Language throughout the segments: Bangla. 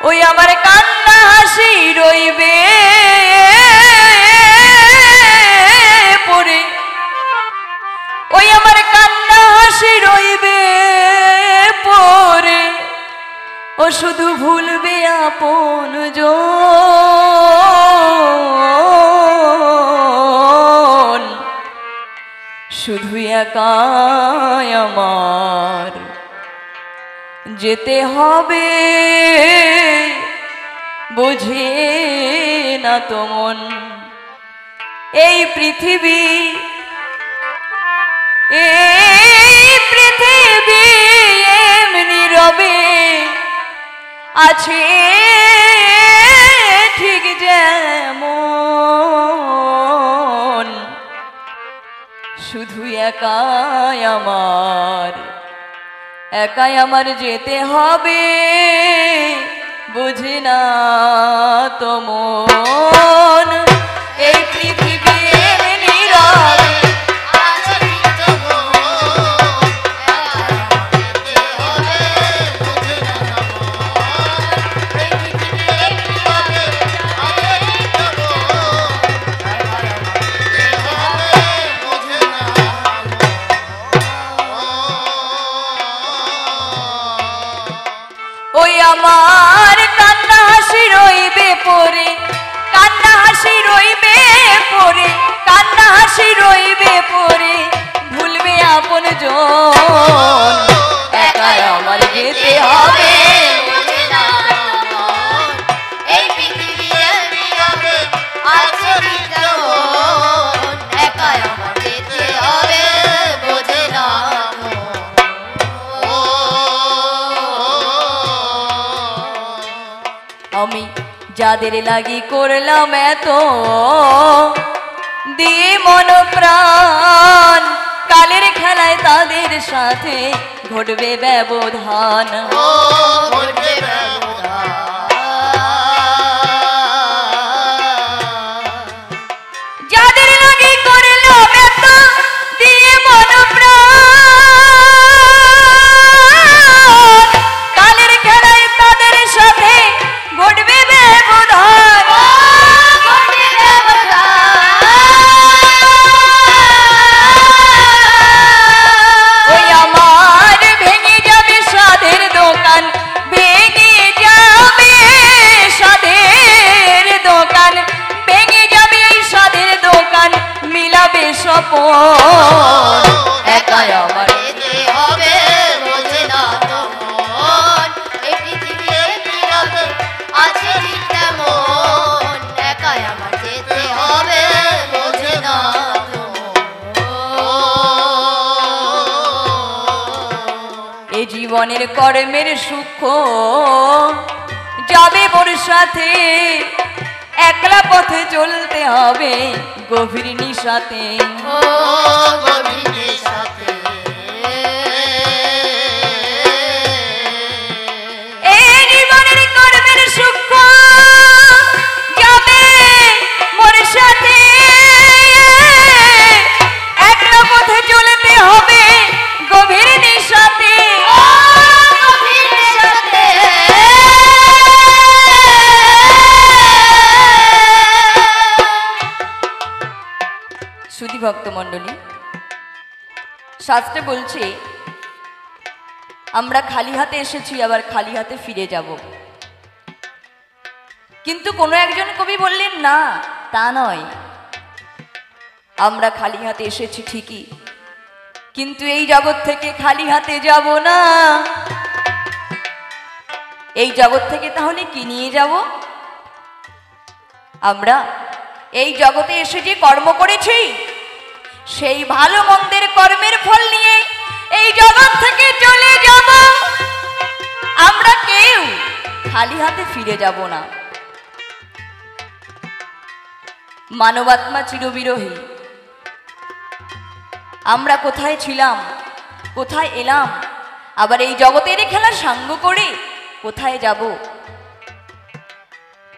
ওই আমার কান্না হাসি রইবে পড়ে, ওই আমার কান্না হাসি রইবে পড়ে, ও শুধু ভুলবে আপনজন, শুধু একাই আমার যেতে হবে, বোঝে না তো মন। এই পৃথিবী এমনি রবে আছে ঠিক যেমন, শুধু একাই আমার যেতে হবে, বুঝি না তো মন। এই পৃথিবী এমনি রবে আমার কান্না হাসি রইবে পড়ে, কান্না হাসি রইবে পড়ে, কান্না হাসি রইবে পড়ে, ভুলবে আপনজন, একাই আমার যেতে হবে। এই পৃথিবী এমনি রবে আছে ঠিক যেমন, একাই আমার যেতে হবে, বোঝে না আমি যাদের লাগি করলাম এত দিয়ে মন প্রাণ, কালের খেলায় তাদের সাথে ঘটবে ব্যবধান। যাদের লাগি করলাম এত দিয়ে মন প্রাণ, কালের খেলায় তাদের সাথে ঘটবে ব্যবধান। ওই আমার ভেঙে যাবে সাধের দোকান, ভেঙে যাবে সাধের দোকান, ভেঙে যাবে এই সাধের দোকান, মিলাবে স্বপন, একাই আমার যেতে হবে, বোঝে না তো মন। এই পৃথিবী এমনি রবে আছে ঠিক যেমন, একাই আমার যেতে হবে, বোঝে না তো মন। এই জীবনের কর্মের সুখ যাবে মোর সাথে, একলা পথে চলতে হবে গভীর নিশাতে। ও গভীরের সাথে এই জীবনের কর্মের সুখ যাবে মোর সাথে, একলা পথে চলতে হবে গভীর নিশাতে। সুধী ভক্ত মণ্ডলী, শাস্ত্রে বলছে আমরা খালি হাতে এসেছি, আবার খালি হাতে ফিরে যাব। কিন্তু কোনো একজন কবি বললেন না, তা নয়, আমরা খালি হাতে এসেছি ঠিকই, কিন্তু এই জগৎ থেকে খালি হাতে যাব না। এই জগৎ থেকে তাহলে কি নিয়ে যাব? আমরা এই জগতে এসে যে কর্ম করেছি, সেই ভালো মন্দের কর্মের ফল নিয়ে এই জগৎ থেকে চলে যাব। আমরা কেউ খালি হাতে ফিরে যাব না। মানবাত্মা চিরবিরহী। আমরা কোথায় ছিলাম, কোথায় এলাম, আবার এই জগতের খেলা সাঙ্গ করে কোথায় যাব,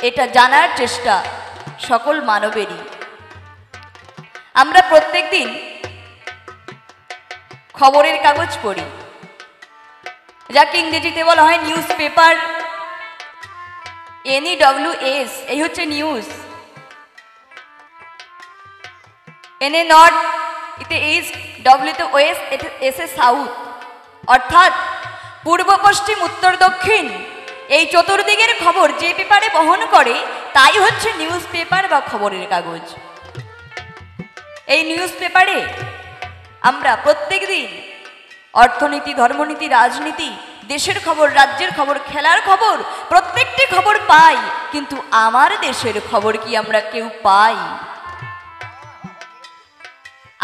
এটা জানার চেষ্টা সকল মানবেরই। আমরা প্রত্যেকদিন খবরের কাগজ পড়ি, যাকে ইংরেজিতে বলা হয় নিউজ পেপার। NEWS এই হচ্ছে নিউজ, NA নর্থ, এতে ইস্ট, W তে ওয়েস্ট, এস এ সাউথ, অর্থাৎ পূর্ব পশ্চিম উত্তর দক্ষিণ এই চতুর্দিকের খবর যে পেপারে বহন করে তাই হচ্ছে নিউজ পেপার বা খবরের কাগজ। এই নিউজ পেপারে আমরা প্রত্যেক দিন অর্থনীতি, ধর্মনীতি, রাজনীতি, দেশের খবর, রাজ্যের খবর, খেলার খবর, প্রত্যেকটি খবর পাই, কিন্তু আমার দেশের খবর কি আমরা কেউ পাই?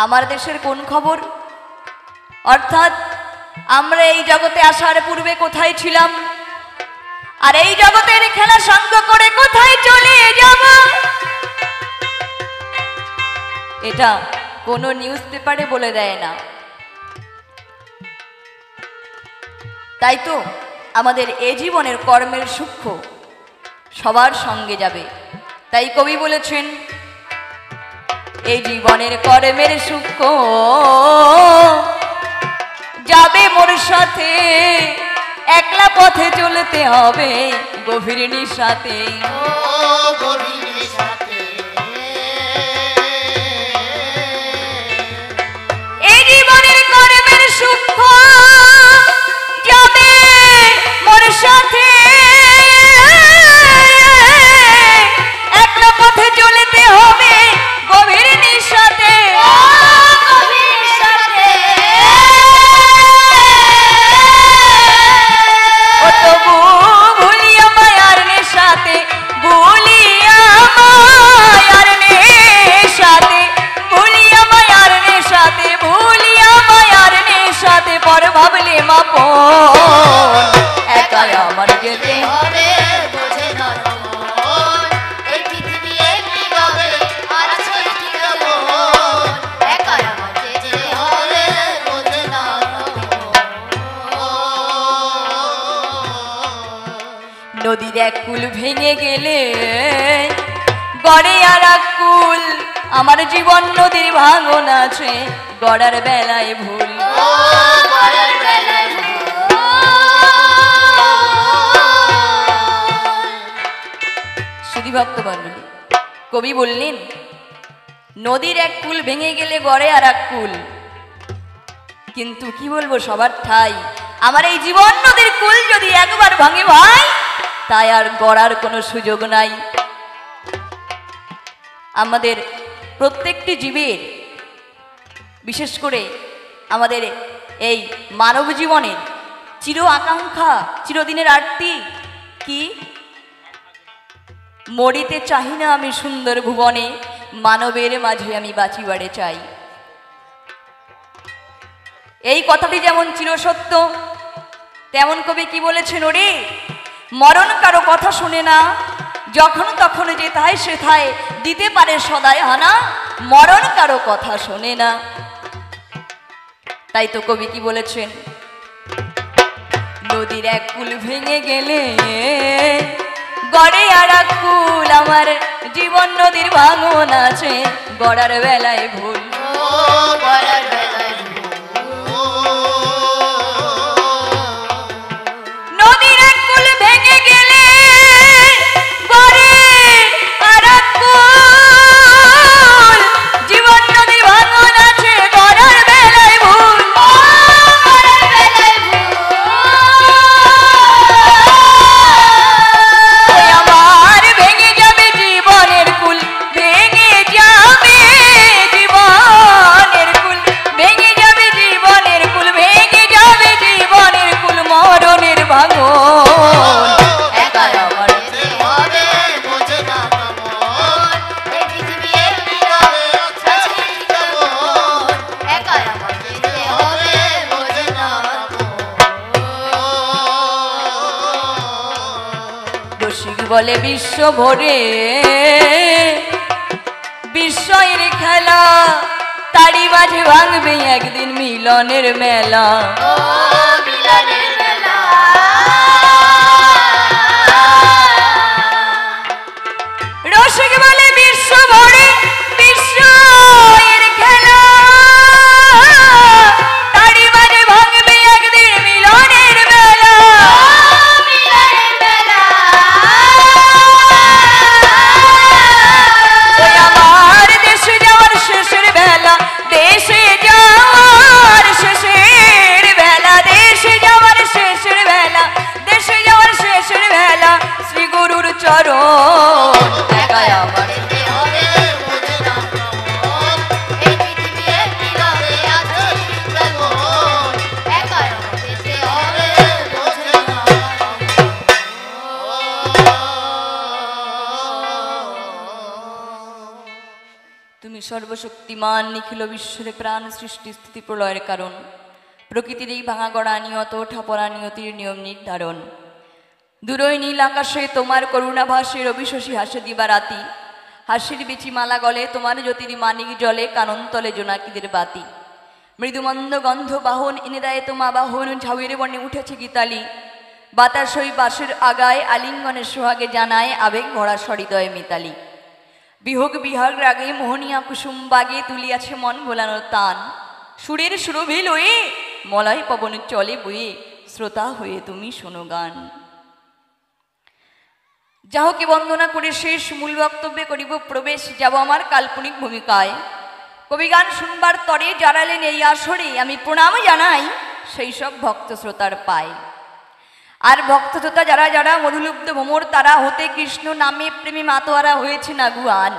আমার দেশের কোন খবর? অর্থাৎ আমরা এই জগতে আসার পূর্বে কোথায় ছিলাম, আর এই জগতের খেলা সঙ্গ করে কোথায় চলে যাব, এটা কোনো নিউজ পেপারে বলে দেয় না। তাই তো আমাদের এ জীবনের কর্মের সূক্ষ্ম সবার সঙ্গে যাবে। তাই কবি বলেছেন, এই জীবনের কর্মের সূক্ষ্ম যাবে মোর সাথে, একলা পথে চলতে হবে গভীর নিশাতে। এই জীবনের কর্মের সূক্ষ্ম যাবে মোর সাথে, একলা পথে চলতে হবে গভীর নিশাতে। ও তবু ভুলিয়া মায়ার নেশাতে, ভুলিয়া মায়ার নেশাতে, ভুলিয়া মায়ার নেশাতে, ভুলিয়া মায়ার নেশাতে, পর ভাবলে মাপন একাই আমার যেতে হবে। নদীর এক কুল ভেঙে গেলে গড়ে আর এক কুল, আমার জীবন নদীর ভাঙন আছে গড়ার বেলায় ভুল। সুধীভক্ত মণ্ডলী, কবি বললেন নদীর এক কুল ভেঙে গেলে গড়ে আর এক কুল, কিন্তু কি বলবো সবার ঠাই, আমার এই জীবন নদীর কুল যদি একবার ভাঙে ভাই, তাই আর গড়ার কোনো সুযোগ নাই। আমাদের প্রত্যেকটি জীবের, বিশেষ করে আমাদের এই মানব জীবনের চির আকাঙ্ক্ষা, চিরদিনের আরতি কি? মরিতে চাহি না আমি সুন্দর ভুবনে, মানবের মাঝে আমি বাঁচিবারে চাই। এই কথাটি যেমন চিরসত্য, তেমন কবি কি বলেছেন, ওরে মরণ কারো কথা শুনে না, যখন তখন যেথায় সেথায় দিতে পারে সদায় হানা, মরণ কারো কথা শোনে না। তাই তো কবি কি বলেছেন, নদীর এক কুল ভেঙে গেলে গড়ে আর এক কুল, আমার জীবন নদীর ভাঙন আছে গড়ার বেলায় ভুল। নদীর এক কুল ভেঙে গেলে গড়ে আর এক কুল, জীবন নদীর ভাঙন আছে গড়ার বেলায় ভুল। আমার ভেঙে যাবে জীবনের কুল, ভেঙে যাবে জীবনের কুল, ভেঙে যাবে জীবনের কুল, ভেঙে যাবে জীবনের কুল, মরণের ভাঙন একাই আমার হবে, বোঝে না মন, এই পৃথিবী এমনি রবে আছে জীবন, একাই আমার যেতে হবে, বোঝে না মন। রসিক বলে বিশ্ব ভরে বিস্ময়ের খেলা, তারি মাঝে ভাঙবে একদিন মিলনের মেলা। রসিক বলে বিশ্ব ভরে বিস্ময়ের খেলা, তারি মাঝে ভাঙবে একদিন মিলনের মেলা। চরণ একাই আমার যেতে হবে বোঝে না তমন এই পৃথিবী নীরবে আছে চিত্তমন একাই আমার যেতে হবে বোঝে না তুমি সর্বশক্তিমান নিখিল বিশ্বের প্রাণ সৃষ্টি স্থিতি প্রলয়ের কারণ প্রকৃতির এই ভাঙা গড়া নিয়ত ঠাপরা নিয়তির নিয়ম নির্ধারণ দূরই নীল আকাশে তোমার করুণাভাসে রবি শশী হাসে দিবারাতি হাসির বিচি মালা গলে তোমার জ্যোতির মানিক জলে কাননতলে জোনাকিদের বাতি মৃদুমন্দ গন্ধ বাহন এনে দেয় তোমা বাহন ঝাউয়ের বনে উঠেছে গীতালি বাতাসই বাসের আগায় আলিঙ্গনের সোহাগে জানায় আবেগ ভরা সহৃদয় মিতালি বিহোগ বিহাগ রাগে মোহনিয়া কুসুম বাগে তুলিয়াছে মন ভোলানোর তান সুরের সুরভি লয়ে মলয় পবন চলে বয়ে শ্রোতা হয়ে তুমি শোনো গান যাহকে বন্দনা করে শেষ মূল বক্তব্যে করিব প্রবেশ যাব আমার কাল্পনিক ভূমিকায় কবিগান শুনবার তরে যারালেন এই আসরে আমি প্রণাম জানাই সেই সব ভক্ত শ্রোতার পায় আর ভক্ত শ্রোতা যারা যারা মধুলুব্ধ ভ্রমর তারা হতে কৃষ্ণ নামে প্রেমী মাতোয়ারা হয়েছে না গুয়ান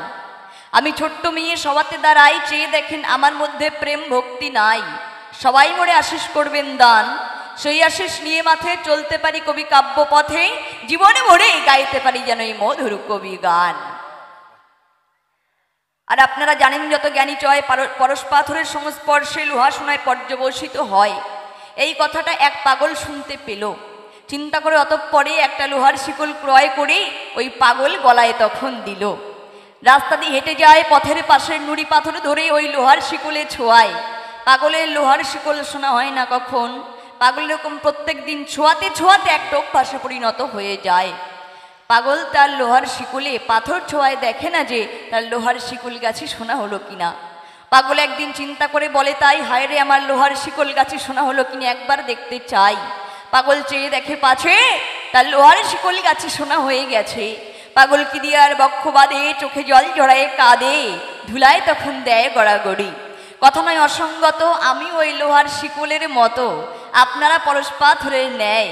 আমি ছোট্ট মেয়ে সবাতে দাঁড়াই চেয়ে দেখেন আমার মধ্যে প্রেম ভক্তি নাই সবাই মোরে আশিস করবেন দান সেই আশিস নিয়ে মাথে চলতে পারি কবি কাব্য পথে জীবনে ভরে গাইতে পারি যেন এই মধুর কবি গান আর আপনারা জানেন যত জ্ঞানী চয় পরশ পাথরের সংস্পর্শে লোহা সোনায় পর্যবসিত হয় এই কথাটা এক পাগল শুনতে পেল চিন্তা করে অতঃপরে একটা লোহার শিকল ক্রয় করে ওই পাগল গলায় তখন দিল রাস্তা দিয়ে হেঁটে যায় পথের পাশের নুড়ি পাথর ধরে ওই লোহার শিকলে ছোঁয়ায় পাগলের লোহার শিকল শোনা হয় না কখন পাগল এরকম প্রত্যেক দিন ছোঁয়াতে ছোঁয়াতে একটা অভ্যাসে পরিণত হয়ে যায় পাগল তার লোহার শিকলে পাথর ছোঁয়ায় দেখে না যে তার লোহার শিকল গাছি শোনা হলো কিনা পাগল একদিন চিন্তা করে বলে তাই হায় রে আমার লোহার শিকল গাছি শোনা হলো কিনা একবার দেখতে চাই পাগল চেয়ে দেখে পাছে তার লোহার শিকল গাছি শোনা হয়ে গেছে পাগল কি দিয়ে আর বক্ষ বাঁধে চোখে জল জড়ায় কাঁদে ধুলায় তখন দেয় গড়াগড়ি কথা নয় অসঙ্গত আমি ওই লোহার শিকলের মতো আপনারা পরশ পাথরের ন্যায়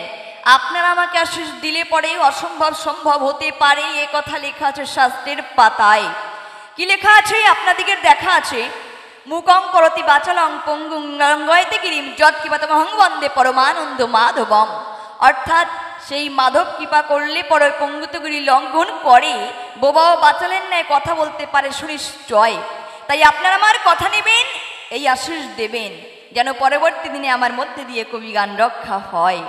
আপনারা আমাকে আশিস দিলে পরে অসম্ভব সম্ভব হতে পারে এ কথা লেখা আছে শাস্ত্রের পাতায় কি লেখা আছে আপনাদিগের দেখা আছে মুকং করতি বাচালং পঙ্গুং রঙ্গয়তে গিরিম যৎ কৃপাতমহং বন্দে পরমানন্দ মাধবম অর্থাৎ সেই মাধব কৃপা করলে পরে পঙ্গুতগিরি লঙ্ঘন করে বোবাও বাচালের ন্যায় কথা বলতে পারে সুনিশ্চয় তাই আপনারা আমার কথা নেবেন এই আশীষ দেবেন যেন পরবর্তী দিনে আমার মধ্যে দিয়ে কবি গান রক্ষা হয়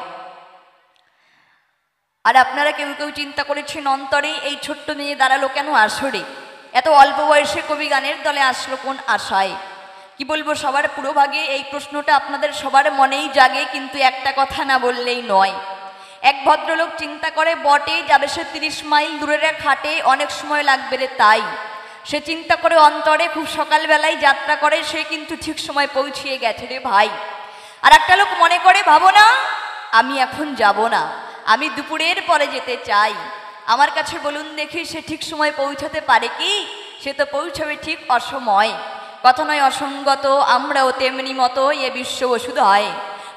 আর আপনারা কেউ কেউ চিন্তা করেছেন অন্তরে এই ছোট্ট মেয়ে দাঁড়ালো কেন আসরে এত অল্প বয়সে কবি গানের দলে আসলো কোন আশায় কি বলবো সবার পুরোভাগে এই প্রশ্নটা আপনাদের সবার মনেই জাগে কিন্তু একটা কথা না বললেই নয় এক ভদ্রলোক চিন্তা করে বটে যাবে সে 30 মাইল দূরের এক হাটে অনেক সময় লাগবে রে তাই সে চিন্তা করে অন্তরে খুব সকালবেলায় যাত্রা করে সে কিন্তু ঠিক সময় পৌঁছিয়ে গেছে রে ভাই আর একটা লোক মনে করে ভাবো না আমি এখন যাব না আমি দুপুরের পরে যেতে চাই আমার কাছে বলুন দেখি সে ঠিক সময় পৌঁছাতে পারে কি সে তো পৌঁছাবে ঠিক অসময় কথা নয় অসঙ্গত আমরাও তেমনি মতো এ বিশ্ব ওষুধ হয়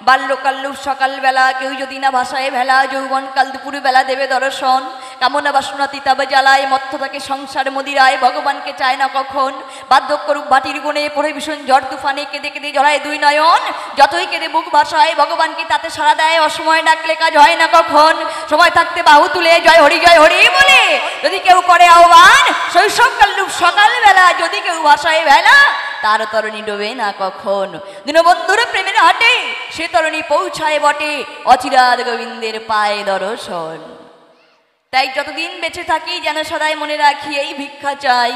বাল্যকাল্লুপ সকালবেলা কেউ যদি না ভাষায় ভেলা যৌবনকাল দুপুরবেলা দেবে দর্শন কামনা বাসনা তিতাবে জ্বালায় মত্ত তাকে সংসার মদিরায় ভগবানকে চায় না কখন বার্ধক্যরূপ বাটির গুণে পড়ে ভীষণ ঝড় তুফানে কেঁদে কেঁদে জড়ায় দুই নয়ন যতই কেঁদে বুক ভাষায় ভগবানকে তাতে সাড়া দেয় অসময় ডাকলে কাজ হয় না কখন সময় থাকতে বাহু তুলে জয় হরি বলে যদি কেউ করে আহ্বান শৈশবকাল্লুপ সকালবেলা যদি কেউ ভাষায় ভেলা তার তরণী ডোবে না কখন দীনবন্ধুর প্রেমের হাটে সে তরণী পৌঁছায় বটে অচিরাদ গোবিন্দের পায়ে দর্শন তাই যতদিন বেঁচে থাকি যেন সদাই মনে রাখি এই ভিক্ষা চাই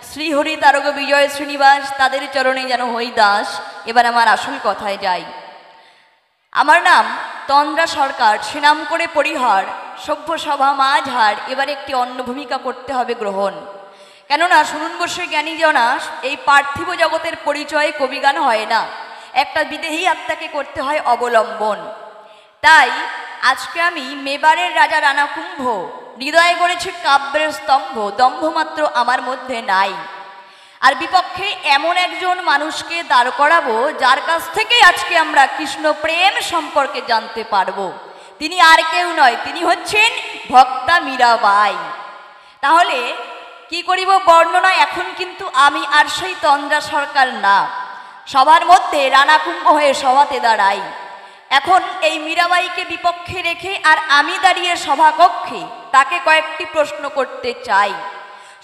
শ্রীহরি তারক বিজয় শ্রীনিবাস তাদের চরণে যেন হই দাস এবার আমার আসল কথায় যাই আমার নাম তন্দ্রা সরকার সে নাম করে পরিহার সভ্য সভা মাঝার এবার একটি অন্য ভূমিকা করতে হবে গ্রহণ কেননা শুনুন বসে জ্ঞানী জনা এই পার্থিব জগতের পরিচয় কবিগান হয় না একটা বিদেহী আত্মাকে করতে হয় অবলম্বন তাই আজকে আমি মেবারের রাজা রানা কুম্ভ হৃদয়ে গড়েছে কাব্যের স্তম্ভ দম্ভ মাত্র আমার মধ্যে নাই আর বিপক্ষে এমন একজন মানুষকে দাঁড় করাবো যার কাছ থেকে আজকে আমরা কৃষ্ণ প্রেম সম্পর্কে জানতে পারবো তিনি আর কেউ নয়, তিনি হচ্ছেন ভক্তা মীরাবাই। তাহলে কি করিব বর্ণনা? এখন কিন্তু আমি আর সেই তন্দ্রা সরকার না, সবার মধ্যে রানাকুম্ভ হয়ে সভাতে দাঁড়াই। এখন এই মীরাবাইকে বিপক্ষে রেখে আর আমি দাঁড়িয়ে সভাকক্ষে তাকে কয়েকটি প্রশ্ন করতে চাই।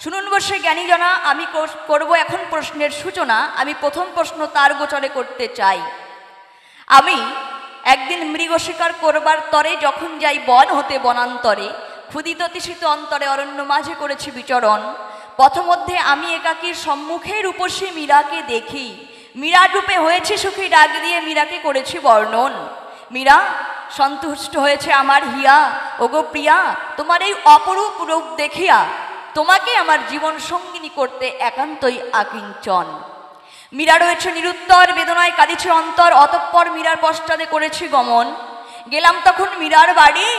শুনুন বসে জ্ঞানীজনা, আমি করব এখন প্রশ্নের সূচনা। আমি প্রথম প্রশ্ন তার গোচরে করতে চাই। আমি একদিন মৃগ শিকার করবার তরে যখন যাই বন হতে বনান্তরে, ক্ষুদিত তৃষিত অন্তরে অরণ্য মাঝে করেছি বিচরণ। পথমধ্যে আমি একাকীর সম্মুখে রূপসী মীরাকে দেখি, মীরা রূপে হয়েছে সুখী, ডাক দিয়ে মীরাকে করেছি বর্ণন। মীরা সন্তুষ্ট হয়েছে আমার হিয়া, ওগো প্রিয়া, তোমার এই অপরূপ রূপ দেখিয়া তোমাকে আমার জীবন সঙ্গিনী করতে একান্তই আকিঞ্চন। মীরা রয়েছে নিরুত্তর, বেদনায় কাঁদিছে অন্তর। অতঃপর মীরার পশ্চাতে করেছি গমন। গেলাম তখন মীরার বাড়ি,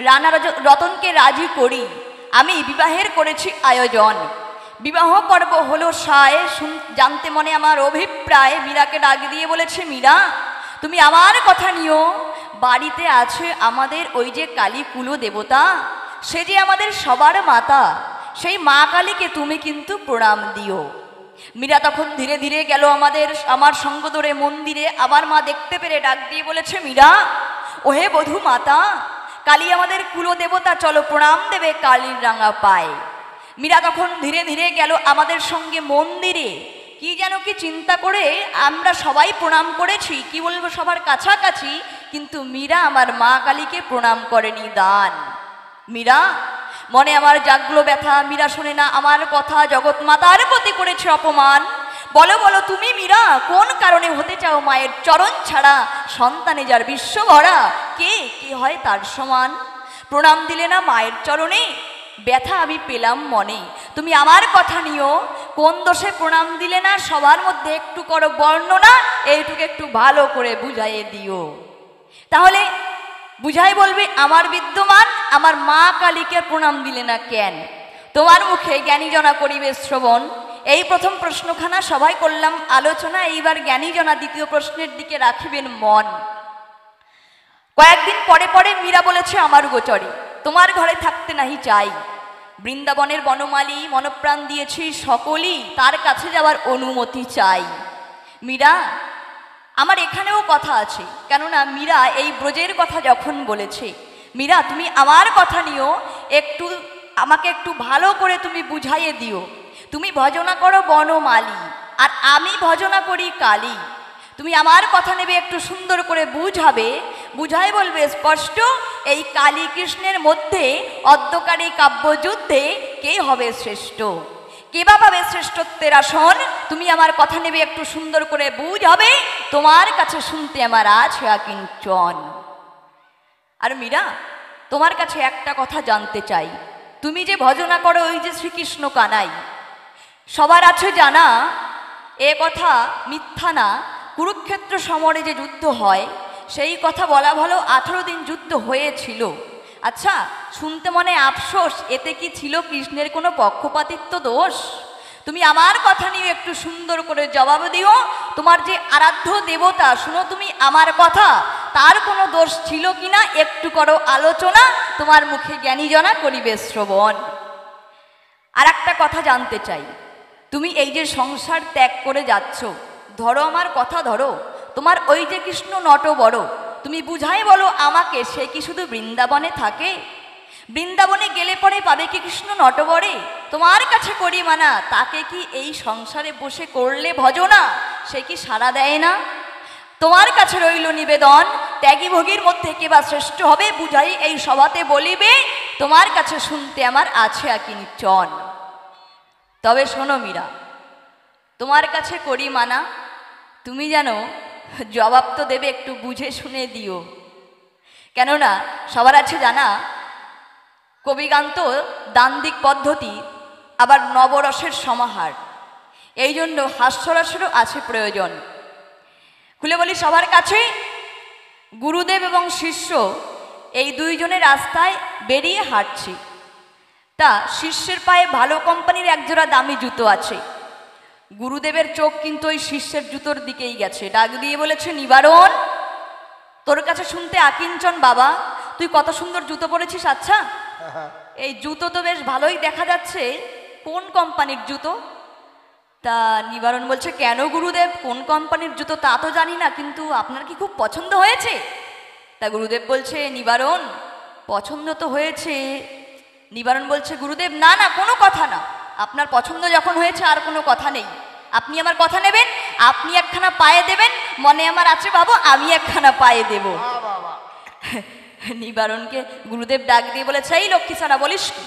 রানা রতনকে রাজি করি, আমি বিবাহের করেছি আয়োজন। বিবাহ পর্ব হলো সায়, জানতে মনে আমার অভিপ্রায়। মীরাকে ডাক দিয়ে বলেছে, মীরা তুমি আমার কথা নিও, বাড়িতে আছে আমাদের ওই যে কালী কুলো দেবতা, সে যে আমাদের সবার মাতা, সেই মা কালীকে তুমি কিন্তু প্রণাম দিও। মীরা তখন ধীরে ধীরে গেল আমার সঙ্গ ধরে মন্দিরে। আবার মা দেখতে পেরে ডাক দিয়ে বলেছে, মীরা ওহে বধূ মাতা, কালী আমাদের কুলো দেবতা, চলো প্রণাম দেবে কালীর রাঙা পায়। মীরা তখন ধীরে ধীরে গেল আমাদের সঙ্গে মন্দিরে। কি যেন কি চিন্তা করে আমরা সবাই প্রণাম করেছি, কি বলবো সবার কাছাকাছি, কিন্তু মীরা আমার মা কালীকে প্রণাম করেনি দান। মীরা মনে আমার জাগলো ব্যথা, মীরা শোনে না আমার কথা, জগৎ মাতার প্রতি করেছে অপমান। বলো বলো তুমি মীরা, কোন কারণে হতে চাও মায়ের চরণ ছাড়া? সন্তানে যার বিশ্ব ভরা, কে কে হয় তার সমান? প্রণাম দিলে না মায়ের চরণে, ব্যথা আমি পেলাম মনে। তুমি আমার কথা নিও, কোন দোষে প্রণাম দিলে না? সবার মধ্যে একটু করো বর্ণনা, এইটুকু একটু ভালো করে বুঝাইয়ে দিও। তাহলে বুঝাই বলবে, আমার বিদ্যমান আমার মা কালীকে প্রণাম দিলে না কেন? তোমার মুখে জ্ঞানীজনা করিবে শ্রবণ। এই প্রথম প্রশ্নখানা সবাই করলাম আলোচনা। এইবার জ্ঞানীজনা দ্বিতীয় প্রশ্নের দিকে রাখিবেন মন। কয়েকদিন পরে পরে মীরা বলেছে আমার গোচরে, তোমার ঘরে থাকতে নাহি চাই। বৃন্দাবনের বনমালী মনপ্রাণ দিয়েছি সকলই, তার কাছে যাওয়ার অনুমতি চাই। মীরা আমার এখানেও কথা আছে, কেননা মীরা এই ব্রজের কথা যখন বলেছে, মীরা তুমি আমার কথা নিও, একটু আমাকে একটু ভালো করে তুমি বুঝাইয়ে দিও। তুমি ভজনা করো বনমালী আর আমি ভজনা করি কালী। তুমি আমার কথা নেবে, একটু সুন্দর করে বুঝাবে, বুঝাই বলবে স্পষ্ট, এই কালী কৃষ্ণের মধ্যে অদ্যকারী কাব্যযুদ্ধে কে হবে শ্রেষ্ঠ, কে বা পাবে শ্রেষ্ঠত্বের আসন? তুমি আমার কথা নেবে, একটু সুন্দর করে বুঝাবে, তোমার কাছে শুনতে আমার আছে আকিঞ্চন। আর মীরা তোমার কাছে একটা কথা জানতে চাই, তুমি যে ভজনা করো ওই যে শ্রীকৃষ্ণ কানাই, সবার আছে জানা, এ কথা মিথ্যা না। কুরুক্ষেত্র সমরে যে যুদ্ধ হয় সেই কথা বলা ভালো, 18 দিন যুদ্ধ হয়েছিল। আচ্ছা শুনতে মনে আফসোস, এতে কি ছিল কৃষ্ণের কোনো পক্ষপাতিত্ব দোষ? তুমি আমার কথা নিয়ে একটু সুন্দর করে জবাব দিও। তোমার যে আরাধ্য দেবতা, শুনো তুমি আমার কথা, তার কোনো দোষ ছিল কিনা একটু করো আলোচনা, তোমার মুখে জ্ঞানীজনা করিবে শ্রবণ। আর একটা কথা জানতে চাই, তুমি এই যে সংসার ত্যাগ করে যাচ্ছ, ধরো আমার কথা ধরো, তোমার ওই যে কৃষ্ণ নট বড়, তুমি বুঝাই বলো আমাকে, সে কি শুধু বৃন্দাবনে থাকে? বৃন্দাবনে গেলে পরে পাবে কি কৃষ্ণ নটবরে? তোমার কাছে করি মানা, তাকে কি এই সংসারে বসে করলে ভজনা সে কি সাড়া দেয় না? তোমার কাছে রইল নিবেদন, ত্যাগী ভোগীর মধ্যে কে বা শ্রেষ্ঠ হবে? বুঝাই এই সভাতে বলিবে, তোমার কাছে শুনতে আমার আছে আকিঞ্চন। তবে শোনো মীরা, তোমার কাছে করি মানা, তুমি যেন জবাব তো দেবে, একটু বুঝে শুনে দিও। কেননা সবার আছে জানা, কবিগান্ত দান্দিক পদ্ধতি, আবার নবরসের সমাহার, এই জন্য হাস্যরসেরও আছে প্রয়োজন। খুলে বলি সবার কাছে, গুরুদেব এবং শিষ্য এই দুইজনের রাস্তায় বেরিয়ে হাঁটছি। তা শিষ্যের পায়ে ভালো কোম্পানির একজোড়া দামি জুতো আছে। গুরুদেবের চোখ কিন্তু ওই শিষ্যের জুতোর দিকেই গেছে। ডাক দিয়ে বলেছে, নিবারণ, তোর কাছে শুনতে আকিঞ্চন বাবা, তুই কত সুন্দর জুতো পরেছিস। আচ্ছা এই জুতো তো বেশ ভালোই দেখা যাচ্ছে, কোন কোম্পানির জুতো? তা নিবারণ বলছে, কেন গুরুদেব, কোন কোম্পানির জুতো তা তো জানি না, কিন্তু আপনার কি খুব পছন্দ হয়েছে? তা গুরুদেব বলছে, নিবারণ পছন্দ তো হয়েছে। নিবারণ বলছে, গুরুদেব না না, কোনো কথা না, আপনার পছন্দ যখন হয়েছে আর কোনো কথা নেই। আপনি আমার কথা নেবেন, আপনি একখানা পায়ে দেবেন, মনে আমার আছে বাবু, আমি একখানা পায়ে দেব। নিবারণকে গুরুদেব ডাক দিয়ে বলেছে, এই লক্ষ্মী ছাড়া বলিস কি,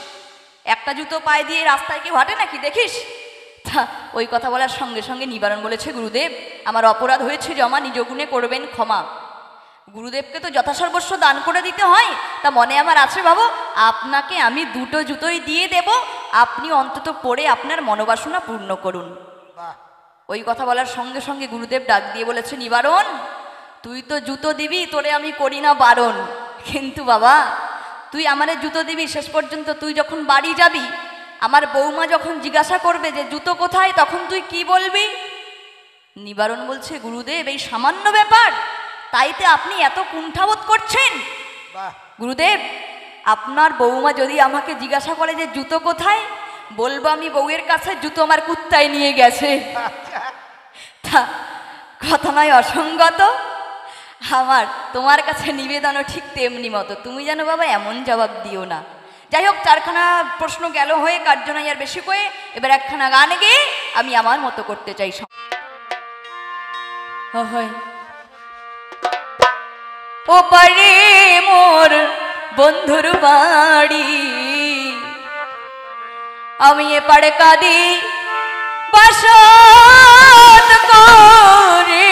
একটা জুতো পায়ে দিয়ে রাস্তায় কেউ হাঁটে নাকি দেখিস? তা ওই কথা বলার সঙ্গে সঙ্গে নিবারণ বলেছে, গুরুদেব আমার অপরাধ হয়েছে জমা, নিজ গুণে করবেন ক্ষমা। গুরুদেবকে তো যথাসর্বস্ব দান করে দিতে হয়, তা মনে আমার আছে বাবু, আপনাকে আমি দুটো জুতোই দিয়ে দেব, আপনি অন্তত পরে আপনার মনোবাসনা পূর্ণ করুন। ওই কথা বলার সঙ্গে সঙ্গে গুরুদেব ডাক দিয়ে বলেছে, নিবারণ তুই তো জুতো দিবি, তোরে আমি করি না বারণ, কিন্তু বাবা তুই আমারে জুতো দিবি, শেষ পর্যন্ত তুই যখন বাড়ি যাবি, আমার বৌমা যখন জিজ্ঞাসা করবে যে জুতো কোথায়, তখন তুই কি বলবি? নিবারণ বলছে, গুরুদেব এই সামান্য ব্যাপার, তাইতে আপনি এত কুণ্ঠাবোধ করছেন? গুরুদেব আপনার বৌমা যদি আমাকে জিজ্ঞাসা করে যে জুতো কোথায়, বলবো আমি বউয়ের কাছে জুতো আমার কুত্তায় নিয়ে গেছে। তা কথা নয় অসঙ্গত, আমার তোমার কাছে নিবেদনও ঠিক তেমনি মতো, তুমি যেন বাবা এমন জবাব দিও না। যাই হোক, চারখানা প্রশ্ন গেল হয়ে, কার্য নাই আর বেশি করে, এবার একখানা গান গেয়ে আমি আমার মতো করতে চাই। ও পারে মোর বন্ধুর বাড়ি, আমি এপারে কাঁদি বাসত করে,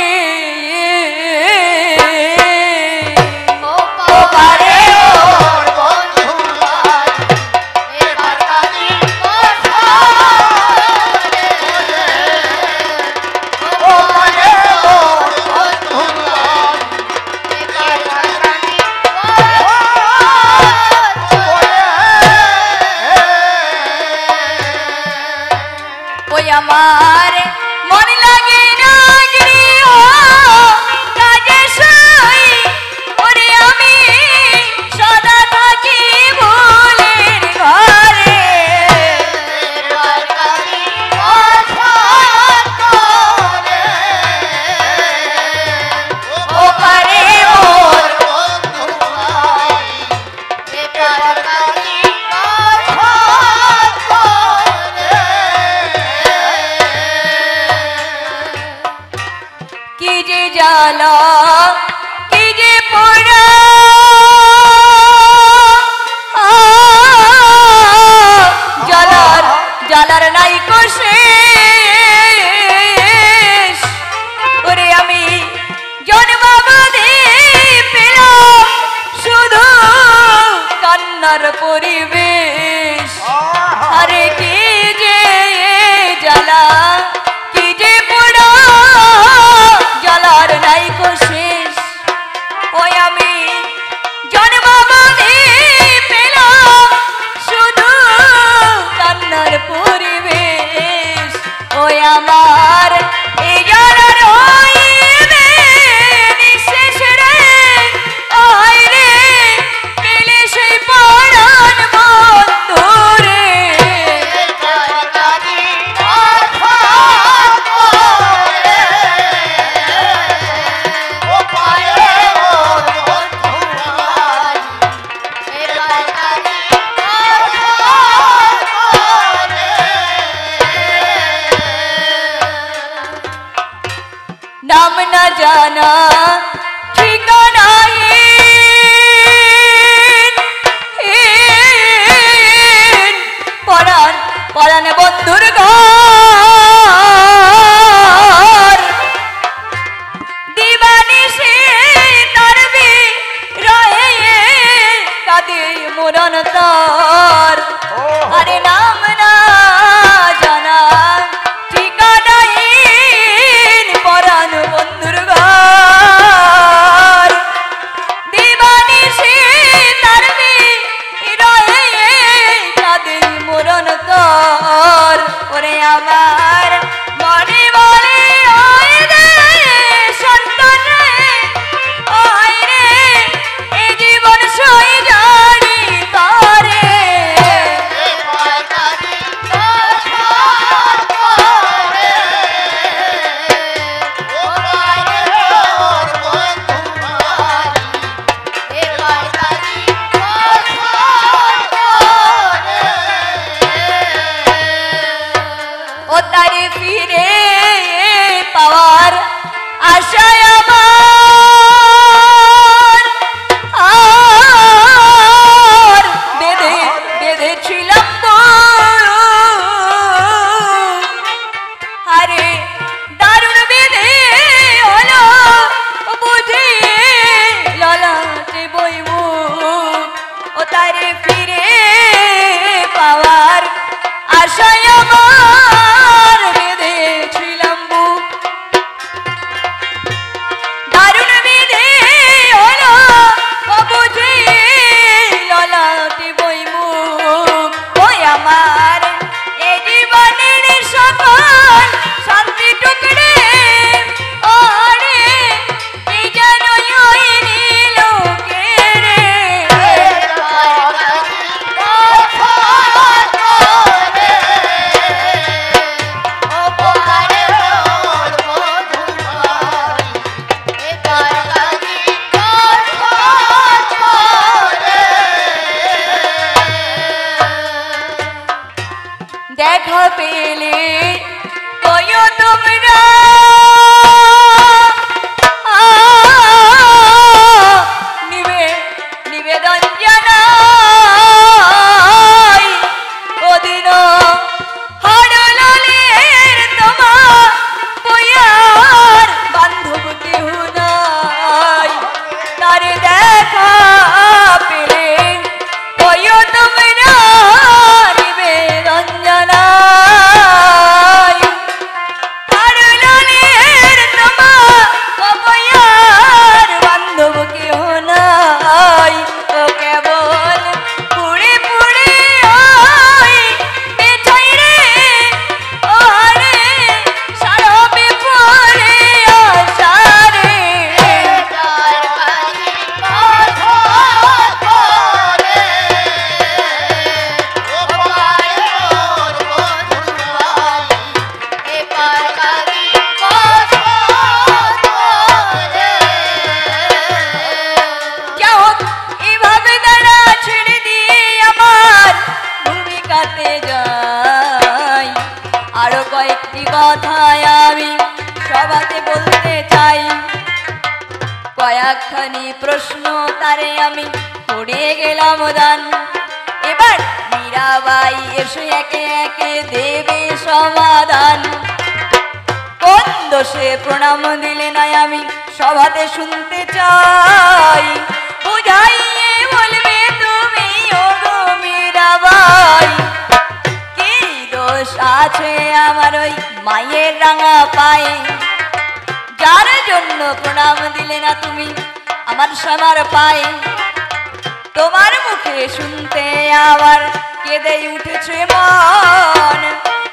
আমার মন লাগে না গৃহ কাজে সই, ওরে আমি সদা থাকি ভুলের ঘরে। ও পারে মোর কি যে জ্বালা, কি যে পোড়া, জ্বালার জ্বালার নাই শেষ, ওরে আমি জন্মাবধি পেলাম শুধু কান্নার পরিবেশ। আরে কি যে জ্বালা, কি যে পোড়া, জ্বালার নাই শেষ, ওই আমি জন্মাবধি পেলাম শুধু কান্নার পরিবেশ। ওই আমার এই জ্বালার হইবে নিঃশেষ রে, আয় রে পেলে সেই পরাণ বন্ধু রে। নাম না জানা ঠিকানাহীন, পরাণ পরাণ বন্ধুর ঘর, দিবানিশি তার রয়ে কাঁদে মরণ তার। আরে নাম না জানা ঠিকানাহীন, পরাণ বন্ধুর ঘর, দিবানিশি তার রয়ে কাঁদে মরণ তার। ওরে আমার মনে বলে আয় রে সন্তান রে, আয় রে এ জীবন সই দেখা পেলে কয়ো তোমরা নিবেদন জানাই ওদিন হরলালের তোমার বইয়ার বান্ধব কেহ নাই তার দেখা পেলে কয়ো তোমরা নিবেদন জানাই হরলালের তোমার বইয়ার বান্ধব কেহ নাই ও কেবল পুড়ে পুড়ে ওই বেছাই রে ও রে সারবে পরে আশারে তার কালি কথা করে ও পায় মোর বন্ধুয়ালি এপার কালি কথা করে যা হোক এভাবে দাঁড়া ছেড়ে দিয়ে আমার ভূমিকাতে যাই আরো কয়েকটি কথা আমি সভাতে বলতে চাই কয়েকখানি প্রশ্ন তারে আমি করে গেলাম দান এবার মীরাবাই এসে একে একে দেবে সমাধান কোন দোষে প্রণাম দিলে নাই আমি সভাতে শুনতে চাই বুঝাইয়ে বলবে তুমি ও গো মীরাবাই কি দোষ আছে আমার ওই মায়ের রাঙা পায়ে যার জন্য প্রণাম দিলে না তুমি আমার সবার পায়ে তোমার মুখে শুনতে আবার কেঁদে উঠেছে মন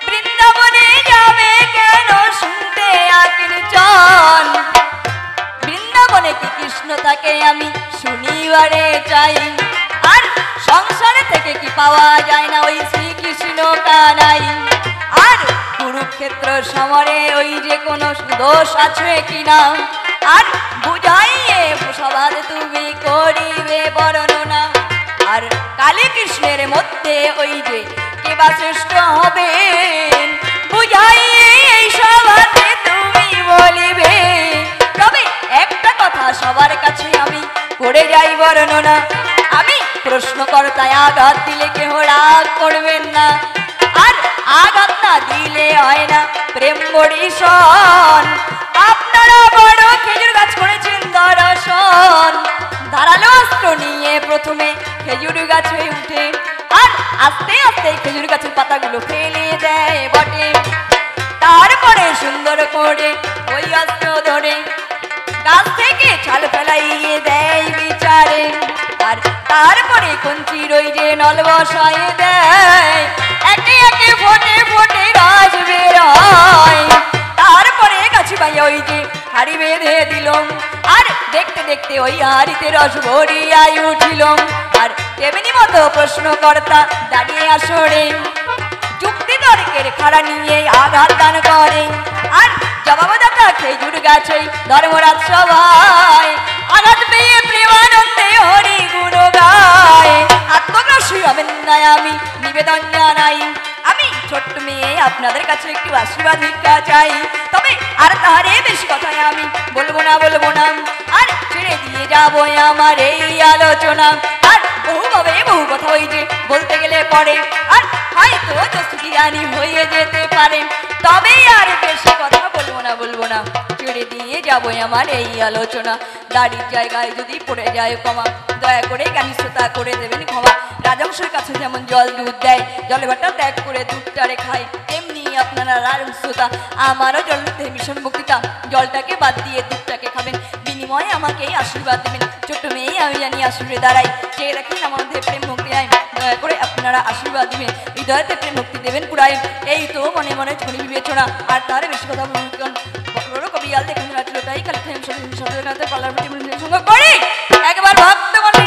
বৃন্দাবনে যাবে কেন শুনতে আকীর্তন বৃন্দাবনে কি কৃষ্ণ থাকে আমি শুনিবারে চাই আর সংসারে থেকে কি পাওয়া যায় না ওই শ্রীকৃষ্ণ কানাই আর কুরুক্ষেত্র সমরে ওই যে কোনো দোষ আছে কিনা আর বুঝাইয়ে সবাদ তুমি করিবে বর্ণনা আর কালী কৃষ্ণের মধ্যে ওই যে কে বা শ্রেষ্ঠ হবেন বুঝাইয়ে এই সভাতে তুমি বলিবে তবে একটা কথা সবার কাছে আমি করে যাই বর্ণনা আমি প্রশ্নকর্তায় আঘাত দিলে কেহ রাগ করবেন না আর আঘাত না দিলে হয় না প্রেম বড়িশন আপনারা বড় খেজুর গাছ করেছেন দর্শন ধারালো অস্ত্র নিয়ে প্রথমে খেজুর গাছে উঠে আর আস্তে আস্তে খেজুর গাছের পাতাগুলো ফেলে দেয় বটে তারপরে সুন্দর করে ওই অস্ত্র ধরে গাছ থেকে ছাল ফেলাইয়ে দেয় বিচারে আর তারপরে কঞ্চির ওই যে নল বসায় দেয় একে একে ফোটে ফোটে গাছ বের হয় তারপরে গাছি পাইয়া ওই যে হাড়ি বেঁধে দিল আর দেখতে দেখতে ওই হাড়িতে রস ভরিয়াই উঠিল আর তেমনি মতো প্রশ্নকর্তা দাঁড়িয়ে আসরে যুক্তি তর্কের খাড়া নিয়ে আঘাত দান করে আর জবাবদাতা খেজুর গাছে ধর্মরাজ সভায় আঘাত পেয়ে প্রেমানন্দে হরি গুণ গায় আত্মগ্রাসী হবেন না আমি নিবেদন জানাই আমি ছোট্ট মেয়ে আপনাদের কাছে একটু আশীর্বাদ ভিক্ষা চাই তবে আর তাহারে বেশি কথায় আমি বলবো না আর ছেড়ে দিয়ে যাবো আমার এই আলোচনা আর বহুভাবে বহু কথা ওই যে বলতে গেলে পরে আর হয়তো দোষী জানি হয়ে যেতে পারে তবে আর বেশি কথা বলবো না ছেড়ে দিয়ে যাবো আমার এই আলোচনা দাড়ির জায়গায় যদি পড়ে যায় ক্ষমা দয়া করে জ্ঞানী শ্রোতা করে দেবেন ক্ষমা রাজংশের কাছে যেমন জল দুধ দেয় জলে ভাটা ত্যাগ করে দুধটারে খায় তেমনি আপনারা রাজশ্রোতা আমারও জল ভীষণ বক্তৃতা জলটাকে বাদ দিয়ে দুধটাকে খাবেন বিনিময়ে আমাকে আশীর্বাদ দেবেন ছোট্ট মেয়ে আমি জানি আশীর্বাদ দাঁড়াই চেয়ে রাখেন আমার মধ্যে প্রেম ভক্তি আয় দয়া করে আপনারা আশীর্বাদ দিবেন হৃদয়তে প্রেম ভক্তি দেবেন পুরাই এই তো মনে মনে ছড়ি বিবেচনা আর তার বেশি কথা বড় কবিয়াল দেখেন রাত্রিটাই কালী সঙ্গে করে একবার ভক্ত মনে